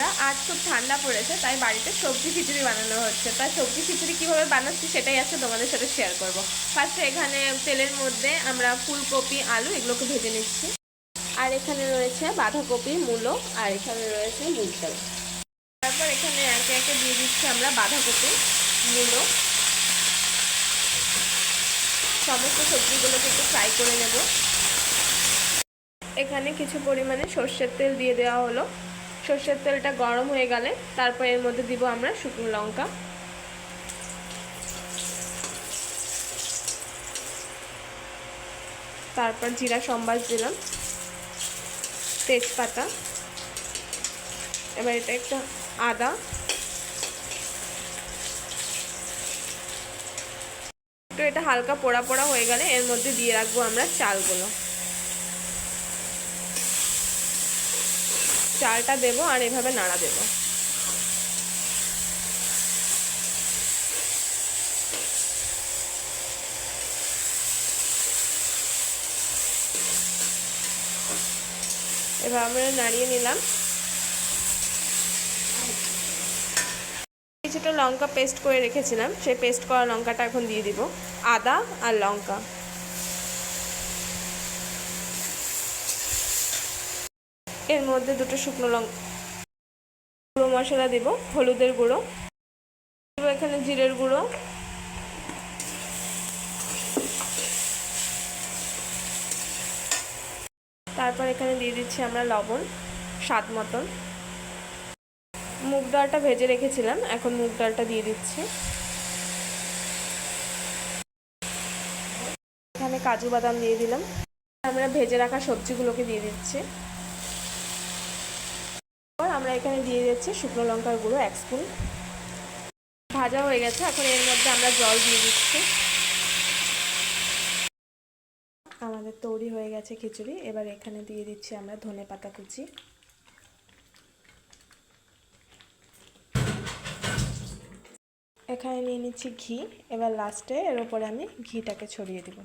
আজ খুব ঠান্ডা পড়েছে, তাই বাড়িতে সবজি খিচুড়ি বানানো হচ্ছে। তাই সবজি খিচুড়ি কীভাবে বানাচ্ছি সেটাই আজকে তোমাদের সাথে শেয়ার করব। ফার্স্টে এখানে তেলের মধ্যে আমরা ফুলকপি, আলু এগুলোকে ভেজে নিচ্ছি। আর এখানে রয়েছে বাঁধাকপি, মূলো, আর এখানে রয়েছে মুগ ডাল। তারপর এখানে একে একে দিয়ে দিচ্ছি আমরা বাঁধাকপি, মূলো, সমস্ত সবজিগুলোকে একটু ফ্রাই করে নেব। এখানে কিছু পরিমাণে সর্ষের তেল দিয়ে দেওয়া হলো। সর্ষের তেলটা গরম হয়ে গেলে তারপর এর মধ্যে দিব আমরা শুকনো লঙ্কা, তারপর জিরা সম্বাস দিলাম, তেজপাতা, এবার এটা একটা আদা, তো এটা হালকা পোড়া পোড়া হয়ে গেলে এর মধ্যে দিয়ে রাখবো আমরা চালগুলো। চালটা দেবো আর এভাবে নাড়া দেবো। এবার আমরা নাড়িয়ে নিলাম। কিছুটা লঙ্কা পেস্ট করে রেখেছিলাম, সেই পেস্ট করা লঙ্কাটা এখন দিয়ে দিব, আদা আর লঙ্কা। এর মধ্যে দুটো শুকনো লঙ্কা, গুঁড়ো মশলা দেব, হলুদের গুঁড়ো দেবো, এখানে জিরের গুঁড়ো, তারপর এখানে দিয়ে দিচ্ছি আমরা লবণ স্বাদ মতন। মুগ ডালটা ভেজে রেখেছিলাম, এখন মুগ ডালটা দিয়ে দিচ্ছি। এখানে কাজু বাদাম দিয়ে দিলাম। আমরা ভেজে রাখা সবজিগুলোকে দিয়ে দিচ্ছি। আমরা এখানে দিয়ে দিচ্ছি শুকনো লঙ্কার গুঁড়ো 1 স্পুন। ভাজা হয়ে গেছে, এখন এর মধ্যে আমরা জল দিয়ে দিচ্ছি। আমাদের তৈরি হয়ে গেছে খিচুড়ি। এবার এখানে দিয়ে দিচ্ছি আমরা ধনেপাতা কুচি। এখানে নিয়ে নিচ্ছি ঘি। এবার লাস্টে এর উপরে আমি ঘিটাকে ছড়িয়ে দেব।